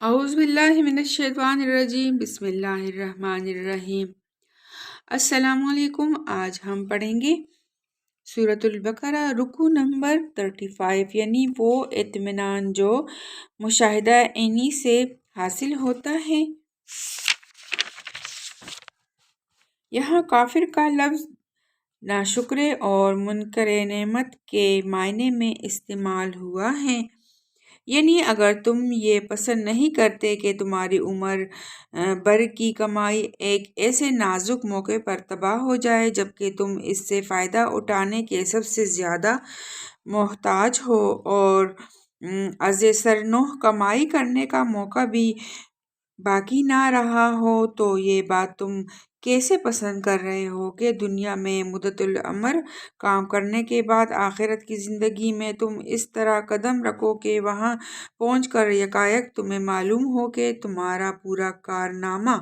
اعوذ باللہ من الشیطان الرجیم بسم اللہ الرحمن الرحیم۔ السلام علیکم۔ آج ہم پڑھیں گے سورۃ البقرہ رکوع نمبر 35، یعنی وہ اطمینان جو مشاہدہ عینی سے حاصل ہوتا ہے۔ یہاں کافر کا لفظ ناشکرے اور منکر نعمت کے معنی میں استعمال ہوا ہے، یعنی اگر تم یہ پسند نہیں کرتے کہ تمہاری عمر بھر کی کمائی ایک ایسے نازک موقع پر تباہ ہو جائے جبکہ تم اس سے فائدہ اٹھانے کے سب سے زیادہ محتاج ہو، اور از سر نو کمائی کرنے کا موقع بھی باقی نہ رہا ہو، تو یہ بات تم کیسے پسند کر رہے ہو کہ دنیا میں مدت العمر کام کرنے کے بعد آخرت کی زندگی میں تم اس طرح قدم رکھو کہ وہاں پہنچ کر یکایک تمہیں معلوم ہو کہ تمہارا پورا کارنامہ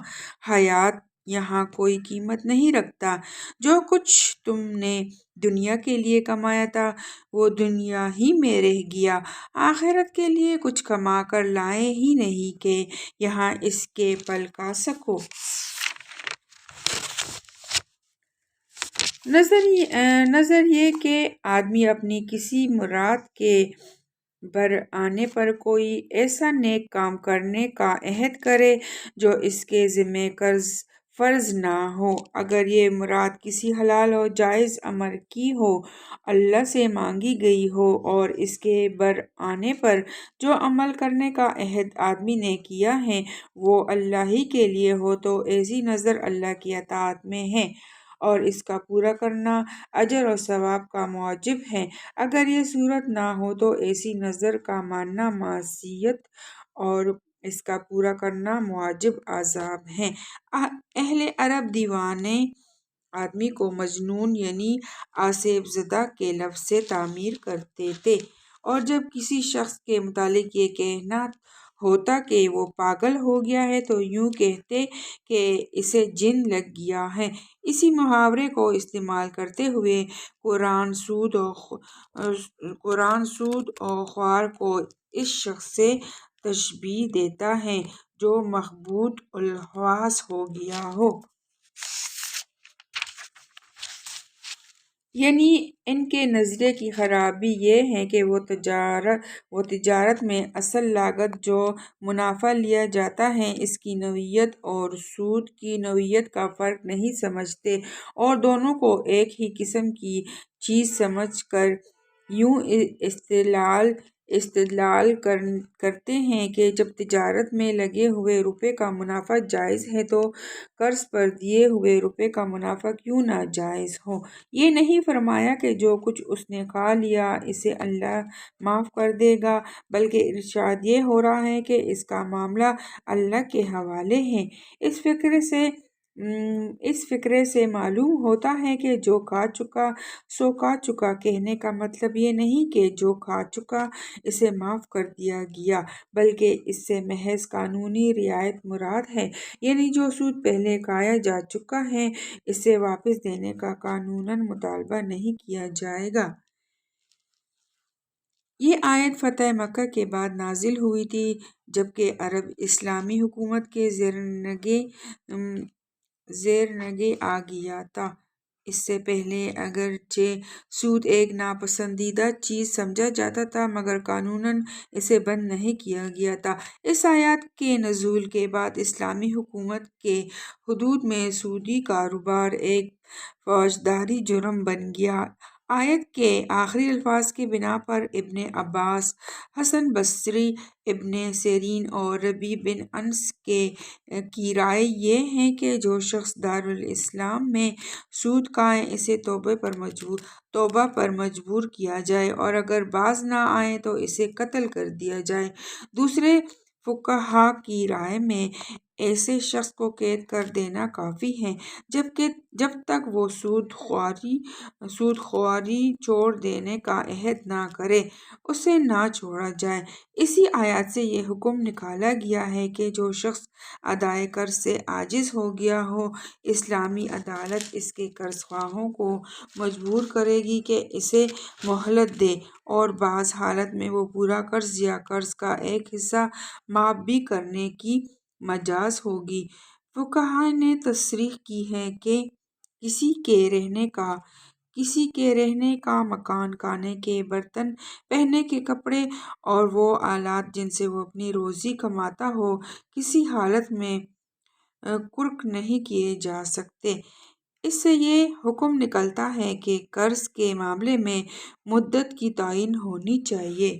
حیات یہاں کوئی قیمت نہیں رکھتا۔ جو کچھ تم نے دنیا کے لیے کمایا تھا وہ دنیا ہی میں رہ گیا، آخرت کے لیے کچھ کما کر لائے ہی نہیں کہ یہاں اس کے پل کھا سکو۔ نظر یہ کہ آدمی اپنی کسی مراد کے بر آنے پر کوئی ایسا نیک کام کرنے کا عہد کرے جو اس کے ذمہ فرض نہ ہو، اگر یہ مراد کسی حلال و جائز امر کی ہو، اللہ سے مانگی گئی ہو، اور اس کے بر آنے پر جو عمل کرنے کا عہد آدمی نے کیا ہے وہ اللہ ہی کے لیے ہو، تو ایسی نظر اللہ کی اطاعت میں ہے اور اس کا پورا کرنا اجر و ثواب کا موجب ہے۔ اگر یہ صورت نہ ہو تو ایسی نظر کا ماننا معصیت اور اس کا پورا کرنا موجب عذاب ہے۔ اہل عرب دیوانے آدمی کو مجنون یعنی آسیب زدہ کے لفظ سے تعبیر کرتے تھے، اور جب کسی شخص کے متعلق یہ کہنا ہوتا کہ وہ پاگل ہو گیا ہے تو یوں کہتے کہ اسے جن لگ گیا ہے۔ اسی محاورے کو استعمال کرتے ہوئے قرآن سود و خوار کو اس شخص سے تشبیہ دیتا ہے جو مخبوط الحواس ہو گیا ہو، یعنی ان کے نظریے کی خرابی یہ ہے کہ وہ تجارت میں اصل لاگت جو منافع لیا جاتا ہے اس کی نوعیت اور سود کی نوعیت کا فرق نہیں سمجھتے، اور دونوں کو ایک ہی قسم کی چیز سمجھ کر یوں استدلال کرتے ہیں کہ جب تجارت میں لگے ہوئے روپے کا منافع جائز ہے تو قرض پر دیے ہوئے روپے کا منافع کیوں نہ جائز ہو۔ یہ نہیں فرمایا کہ جو کچھ اس نے کھا لیا اسے اللہ معاف کر دے گا، بلکہ ارشاد یہ ہو رہا ہے کہ اس کا معاملہ اللہ کے حوالے ہے۔ اس فقرے سے معلوم ہوتا ہے کہ جو کھا چکا سو کھا چکا کہنے کا مطلب یہ نہیں کہ جو کھا چکا اسے معاف کر دیا گیا، بلکہ اس سے محض قانونی رعایت مراد ہے، یعنی جو سود پہلے کھایا جا چکا ہے اسے واپس دینے کا قانوناً مطالبہ نہیں کیا جائے گا۔ یہ آیت فتح مکہ کے بعد نازل ہوئی تھی جبکہ عرب اسلامی حکومت کے زیر نگہ آ گیا تھا۔ اس سے پہلے اگرچہ سود ایک ناپسندیدہ چیز سمجھا جاتا تھا مگر قانوناً اسے بند نہیں کیا گیا تھا۔ اس آیت کے نزول کے بعد اسلامی حکومت کے حدود میں سودی کاروبار ایک فوجداری جرم بن گیا۔ آیت کے آخری الفاظ کی بنا پر ابن عباس، حسن بصری، ابن سیرین اور ربیع بن انس کی رائے یہ ہے کہ جو شخص دارالاسلام میں سود کھائے اسے توبہ پر مجبور کیا جائے، اور اگر باز نہ آئے تو اسے قتل کر دیا جائے۔ دوسرے فقہا کی رائے میں ایسے شخص کو قید کر دینا کافی ہے جب تک وہ سود خواری چھوڑ دینے کا عہد نہ کرے، اسے نہ چھوڑا جائے۔ اسی آیت سے یہ حکم نکالا گیا ہے کہ جو شخص ادائے قرض سے عاجز ہو گیا ہو، اسلامی عدالت اس کے قرض خواہوں کو مجبور کرے گی کہ اسے مہلت دے، اور بعض حالات میں وہ پورا قرض یا قرض کا ایک حصہ معاف بھی کرنے کی مجاز ہوگی۔ فقہاء نے تصریح کی ہے کہ کسی کے رہنے کا مکان، کھانے کے برتن، پہننے کے کپڑے اور وہ آلات جن سے وہ اپنی روزی کماتا ہو، کسی حالت میں قرق نہیں کیے جا سکتے۔ اس سے یہ حکم نکلتا ہے کہ قرض کے معاملے میں مدت کی تعین ہونی چاہیے۔